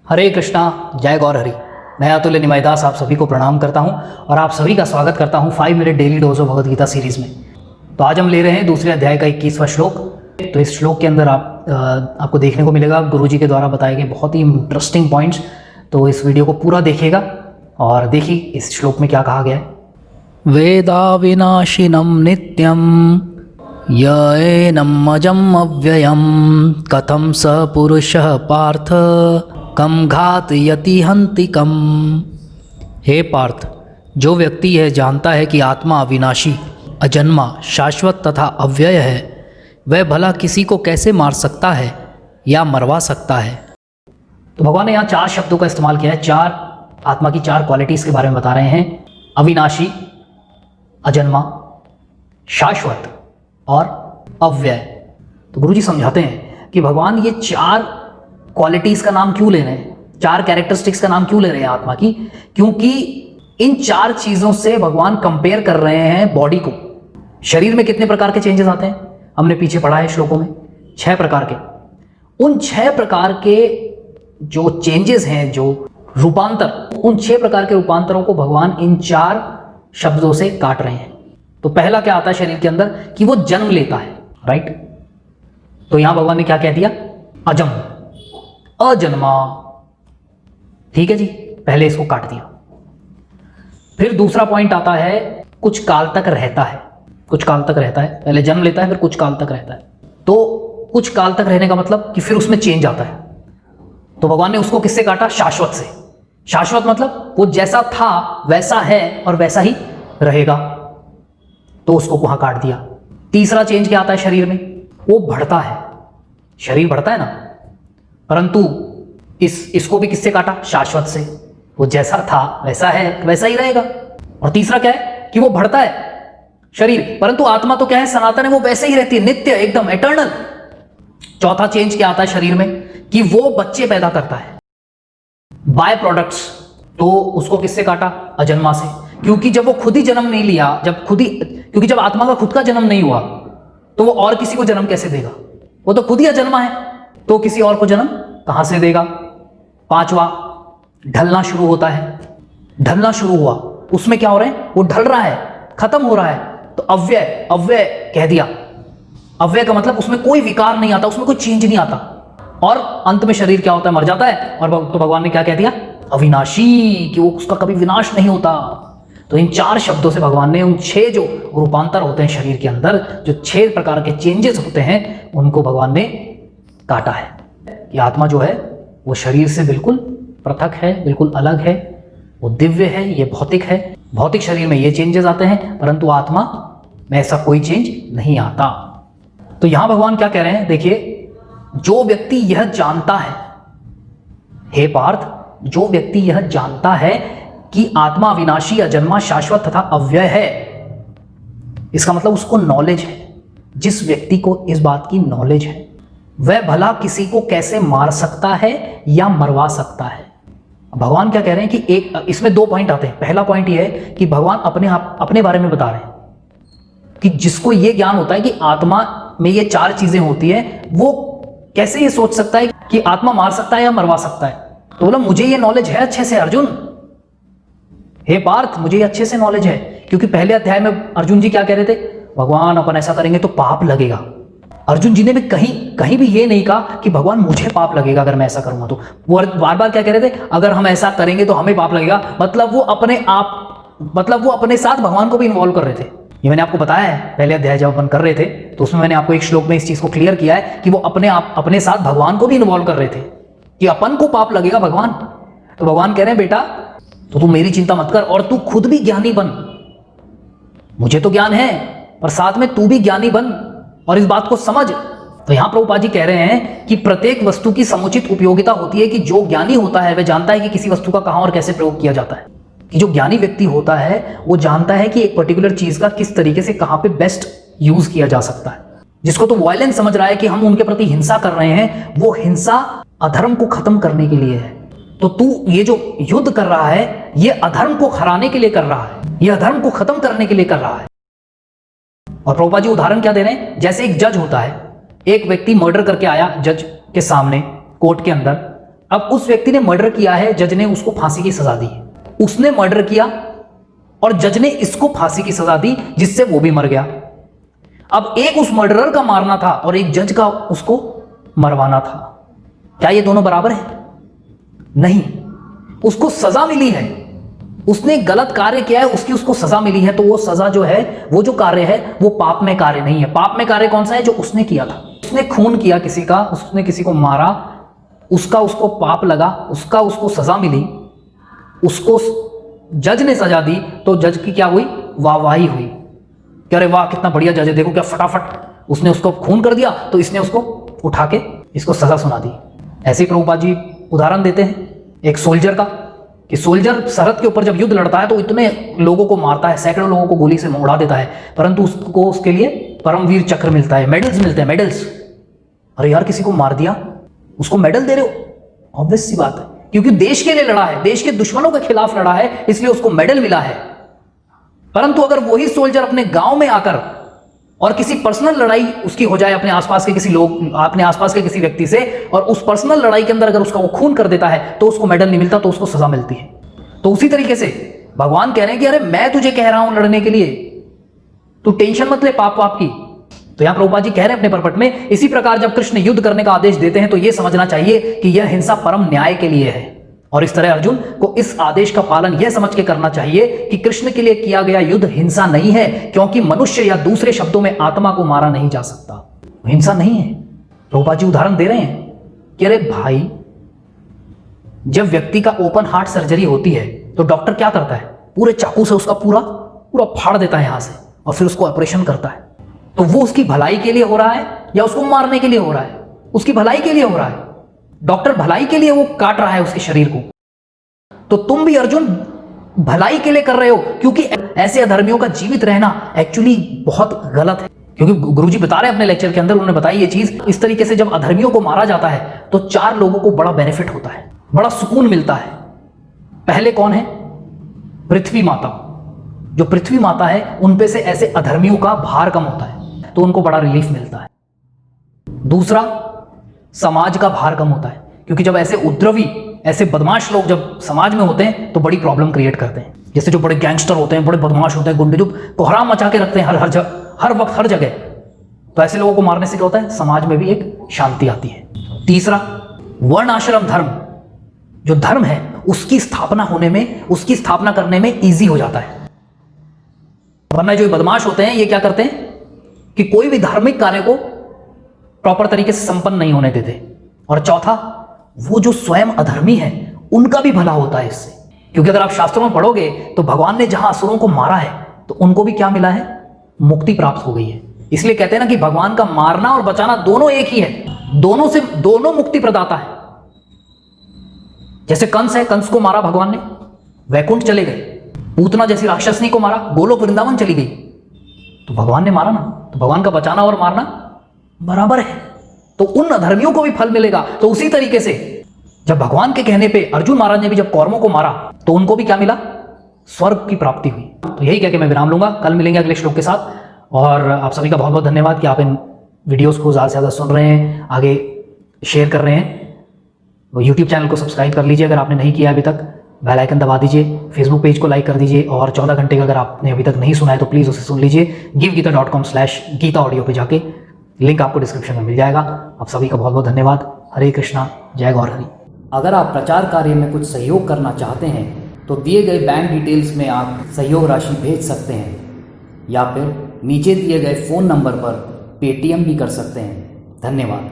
हरे कृष्णा, जय गौर हरि। मैं अतुल्य निमाईदास आप सभी को प्रणाम करता हूं और आप सभी का स्वागत करता हूं 5 minute daily dose of Bhagavad Gita series में। तो आज हम ले रहे हैं दूसरे अध्याय का 21वां श्लोक। तो इस श्लोक के अंदर आपको देखने को मिलेगा गुरुजी के द्वारा बताए गए बहुत ही इंटरेस्टिंग पॉइंट्स। तो इस वीडियो को पूरा देखिएगा और देखिए इस श्लोक में क्या कहा गया है। वेदा विनाशिनम नित्यम येनम् अजम् अव्ययम् कथं स पुरुषः पार्थ कम घातयति हन्तिकम्। हे पार्थ, जो व्यक्ति यह जानता है कि आत्मा अविनाशी, अजन्मा, शाश्वत तथा अव्यय है, वह भला किसी को कैसे मार सकता है या मरवा सकता है। तो भगवान ने यहाँ 4 शब्दों का इस्तेमाल किया है। 4 आत्मा की 4 क्वालिटीज़ के बारे में बता रहे हैं। अविनाशी, अजन्मा, शाश्वत और अव्यय। तो गुरुजी समझाते हैं कि भगवान ये 4 क्वालिटीज़ का नाम क्यों ले रहे हैं, 4 कैरेक्टरिस्टिक्स का नाम क्यों ले रहे हैं आत्मा की, क्योंकि इन 4 चीज़ों से भगवान कंपेयर कर रहे हैं बॉडी को। शरीर में कितने प्रकार के चेंजेस आते हैं हमने पीछे पढ़ा है श्लोकों में, 6 प्रकार के। उन 6 प्रकार के जो चेंजेस हैं, जो रूपांतर, उन 6 प्रकार के रूपांतरों को भगवान इन 4 शब्दों से काट रहे हैं। तो पहला क्या आता है शरीर के अंदर कि वो जन्म लेता है, राइट। तो यहां भगवान ने क्या कह दिया, अजम, अजन्मा। ठीक है जी, पहले इसको काट दिया। फिर दूसरा पॉइंट आता है कुछ काल तक रहता है। कुछ काल तक रहता है, पहले जन्म लेता है फिर कुछ काल तक रहता है। तो कुछ काल तक रहने का मतलब कि फिर उसमें चेंज आता है। तो भगवान ने उसको किससे काटा, शाश्वत से। शाश्वत मतलब वो जैसा था वैसा है और वैसा ही रहेगा, तो उसको वहां काट दिया। तीसरा चेंज क्या आता है शरीर में, वो बढ़ता है। शरीर बढ़ता है ना, परंतु इसको भी किससे काटा, शाश्वत से। वो जैसा था वैसा है वैसा ही रहेगा। और तीसरा क्या है कि वो बढ़ता है शरीर, परंतु आत्मा तो क्या है, सनातन है, वो वैसे ही रहती है, नित्य, एकदम एटर्नल। चौथा चेंज क्या आता है शरीर में कि वो बच्चे पैदा करता है, बाय प्रोडक्ट्स। तो उसको किससे काटा, अजन्मा से। क्योंकि जब वो खुद ही जन्म नहीं लिया, क्योंकि जब आत्मा का खुद का जन्म नहीं हुआ तो वो और किसी को जन्म कैसे देगा, वो तो खुद ही अजन्मा है, तो किसी और को जन्म कहां से देगा। 5वां, ढलना शुरू होता है। ढलना शुरू हुआ, उसमें क्या हो रहा है, वो ढल रहा है, खत्म हो रहा है। तो अव्यय, अव्यय कह दिया। अव्यय का मतलब उसमें कोई विकार नहीं आता, उसमें कोई चेंज नहीं आता। और अंत में शरीर क्या होता है, मर जाता है। और तो भगवान ने क्या कह दिया, अविनाशी, कि वो उसका कभी विनाश नहीं होता। तो इन 4 शब्दों से भगवान ने उन 6 जो रूपांतर होते हैं शरीर के अंदर, जो 6 प्रकार के चेंजेस होते हैं, उनको भगवान ने काटा है कि आत्मा जो है वो शरीर से बिल्कुल पृथक है, बिल्कुल अलग है, वो दिव्य है, ये भौतिक है। भौतिक शरीर में ये चेंजेस आते हैं, परंतु आत्मा में ऐसा कोई चेंज नहीं आता। तो यहां भगवान क्या कह रहे हैं, देखिए, जो व्यक्ति यह जानता है, हे पार्थ, जो व्यक्ति यह जानता है कि आत्मा अविनाशी, अजन्मा, शाश्वत तथा अव्यय है, इसका मतलब उसको नॉलेज है। जिस व्यक्ति को इस बात की नॉलेज है, वह भला किसी को कैसे मार सकता है या मरवा सकता है। भगवान क्या कह रहे हैं कि इसमें 2 पॉइंट आते हैं। पहला पॉइंट यह है कि भगवान अपने बारे में बता रहे हैं कि जिसको यह ज्ञान होता है कि आत्मा में ये 4 चीजें होती है, वो कैसे ये सोच सकता है कि आत्मा मार सकता है या मरवा सकता है। तो बोला, मुझे ये नॉलेज है अच्छे से अर्जुन, हे पार्थ, मुझे ये अच्छे से नॉलेज है। क्योंकि पहले अध्याय में अर्जुन जी क्या कह रहे थे, भगवान अपन ऐसा करेंगे तो पाप लगेगा। अर्जुन जी ने भी कहीं भी ये नहीं कहा कि भगवान मुझे पाप लगेगा अगर मैं ऐसा करूंगा। तो वो बार बार क्या कह रहे थे, अगर हम ऐसा करेंगे तो हमें पाप लगेगा। मतलब वो अपने साथ भगवान को भी इन्वॉल्व कर रहे थे। ये मैंने आपको बताया है पहले अध्याय जब अपन कर रहे थे, तो उसमें मैंने आपको एक श्लोक में इस चीज को क्लियर किया है कि वो अपने साथ भगवान को भी इन्वॉल्व कर रहे थे कि अपन को पाप लगेगा भगवान। तो भगवान कह रहे हैं, बेटा, तो तू मेरी चिंता मत कर और तू खुद भी ज्ञानी बन। मुझे तो ज्ञान है, पर साथ में तू भी ज्ञानी बन और इस बात को समझ। तो यहां प्रभुपाद जी कह रहे हैं कि प्रत्येक वस्तु की समुचित उपयोगिता होती है कि जो ज्ञानी होता है वह जानता है कि किसी वस्तु का कहां और कैसे प्रयोग किया जाता है। कि जो ज्ञानी व्यक्ति होता है वो जानता है कि एक पर्टिकुलर चीज का किस तरीके से कहां पे बेस्ट यूज किया जा सकता है। जिसको तो वायलेंस समझ रहा है कि हम उनके प्रति हिंसा कर रहे हैं, वो हिंसा अधर्म को खत्म करने के लिए है। तो तू ये जो युद्ध कर रहा है, ये अधर्म को हराने के लिए कर रहा है, ये अधर्म को खत्म करने के लिए कर रहा है। और प्रभुपाद जी उदाहरण क्या दे रहे हैं, जैसे एक जज होता है, एक व्यक्ति मर्डर करके आया जज के सामने कोर्ट के अंदर, अब उस व्यक्ति ने मर्डर किया है, जज ने उसको फांसी की सजा दी। उसने मर्डर किया और जज ने इसको फांसी की सजा दी, जिससे वो भी मर गया। अब एक उस मर्डरर का मारना था और एक जज का उसको मरवाना था। क्या ये दोनों बराबर हैं? नहीं। उसको सजा मिली है, उसने गलत कार्य किया है, उसको सजा मिली है, तो वो सजा जो है, वो जो कार्य है वो पाप में कार्य नहीं है। पाप में कार्य कौन सा है? जो उसने किया था। उसने खून किया किसी का, उसने किसी को मारा, उसको पाप लगा, उसको सजा मिली, उसको जज ने सजा दी, तो जज की क्या हुई? वाहवाही हुई कि अरे वाह कितना बढ़िया जज है, देखो क्या फटाफट उसने उसको खून कर दिया, तो इसने उसको उठा के इसको सजा सुना दी। ऐसे ही प्रभुपाद जी उदाहरण देते हैं एक सोल्जर का, कि सोल्जर सरहद के ऊपर जब युद्ध लड़ता है तो इतने लोगों को मारता है, सैकड़ों लोगों को गोली से उड़ा देता है, परंतु उसको उसके लिए परमवीर चक्र मिलता है, मेडल्स मिलते हैं, मेडल्स। अरे यार किसी को मार दिया, उसको मेडल दे रहे हो? ऑब्वियस सी बात है, क्योंकि देश के लिए लड़ा है, देश के दुश्मनों के खिलाफ लड़ा है, इसलिए उसको मेडल मिला है। परंतु अगर वही सोल्जर अपने गांव में आकर और किसी पर्सनल लड़ाई उसकी हो जाए अपने आसपास के किसी व्यक्ति से, और उस पर्सनल लड़ाई के अंदर अगर उसका वो खून कर देता है, तो उसको मेडल नहीं मिलता, तो उसको सजा मिलती है। तो उसी तरीके से भगवान कह रहे हैं कि अरे मैं तुझे कह रहा हूं लड़ने के लिए, तू टेंशन मत ले पाप की। तो यहां प्रभुपाद जी कह रहे हैं अपने परपट में, इसी प्रकार जब कृष्ण युद्ध करने का आदेश देते हैं तो यह समझना चाहिए कि यह हिंसा परम न्याय के लिए है, और इस तरह अर्जुन को इस आदेश का पालन यह समझ के करना चाहिए कि कृष्ण के लिए किया गया युद्ध हिंसा नहीं है, क्योंकि मनुष्य या दूसरे शब्दों में आत्मा को मारा नहीं जा सकता, हिंसा नहीं है। प्रभुपाद जी उदाहरण दे रहे हैं कि अरे भाई, जब व्यक्ति का ओपन हार्ट सर्जरी होती है तो डॉक्टर क्या करता है? पूरे चाकू से उसका पूरा फाड़ देता है यहां से, और फिर उसको ऑपरेशन करता है। तो वो उसकी भलाई के लिए हो रहा है या उसको मारने के लिए हो रहा है? उसकी भलाई के लिए हो रहा है। डॉक्टर भलाई के लिए वो काट रहा है उसके शरीर को। तो तुम भी अर्जुन भलाई के लिए कर रहे हो, क्योंकि ऐसे अधर्मियों का जीवित रहना एक्चुअली बहुत गलत है। क्योंकि गुरुजी बता रहे हैं अपने लेक्चर के अंदर, उन्होंने बताई ये चीज, इस तरीके से जब अधर्मियों को मारा जाता है तो 4 लोगों को बड़ा बेनिफिट होता है, बड़ा सुकून मिलता है। पहले कौन है? पृथ्वी माता। जो पृथ्वी माता है उन पे से ऐसे अधर्मियों का भार कम होता है, तो उनको बड़ा रिलीफ मिलता है। दूसरा, समाज का भार कम होता है, क्योंकि जब ऐसे उपद्रवी, ऐसे बदमाश लोग जब समाज में होते हैं तो बड़ी प्रॉब्लम क्रिएट करते हैं। जैसे जो बड़े गैंगस्टर होते हैं, बड़े बदमाश होते हैं, गुंडे, जो कोहराम मचा के रखते हैं हर वक्त हर जगह, तो ऐसे लोगों को मारने से क्या होता है? समाज में भी एक शांति आती है। तीसरा, वर्ण आश्रम धर्म, जो धर्म है उसकी स्थापना होने में, उसकी स्थापना करने में ईजी हो जाता है। वरना जो बदमाश होते हैं ये क्या करते हैं कि कोई भी धार्मिक कार्य को प्रॉपर तरीके से संपन्न नहीं होने देते। और चौथा, वो जो स्वयं अधर्मी है उनका भी भला होता है इससे, क्योंकि अगर आप शास्त्रों में पढ़ोगे तो भगवान ने जहां असुरों को मारा है तो उनको भी क्या मिला है? मुक्ति प्राप्त हो गई है। इसलिए कहते हैं ना कि भगवान का मारना और बचाना दोनों एक ही है, दोनों मुक्ति प्रदाता है। जैसे कंस है, कंस को मारा भगवान ने, वैकुंठ चले गए। पूतना जैसी राक्षसनी को मारा, गोलोक वृंदावन चली गई, तो भगवान ने मारा ना। तो भगवान का बचाना और मारना बराबर है, तो उन अधर्मियों को भी फल मिलेगा। तो उसी तरीके से जब भगवान के कहने पे अर्जुन महाराज ने भी जब कौरवों को मारा तो उनको भी क्या मिला? स्वर्ग की प्राप्ति हुई। तो यही कह के मैं विराम लूंगा, कल मिलेंगे अगले श्लोक के साथ। और आप सभी का बहुत बहुत धन्यवाद कि आप इन वीडियोस को ज़्यादा से ज़्यादा सुन रहे हैं, आगे शेयर कर रहे हैं। यूट्यूब चैनल को सब्सक्राइब कर लीजिए अगर आपने नहीं किया अभी तक, बेल आइकन दबा दीजिए, फेसबुक पेज को लाइक कर दीजिए, और 14 घंटे का अगर आपने अभी तक नहीं सुना है तो प्लीज़ उसे सुन लीजिए। givegita.com/गीता ऑडियो पे जाके, लिंक आपको डिस्क्रिप्शन में मिल जाएगा। आप सभी का बहुत बहुत धन्यवाद। हरे कृष्णा, जय गौर हरि। अगर आप प्रचार कार्य में कुछ सहयोग करना चाहते हैं तो दिए गए बैंक डिटेल्स में आप सहयोग राशि भेज सकते हैं, या फिर नीचे दिए गए फ़ोन नंबर पर पेटीएम भी कर सकते हैं। धन्यवाद।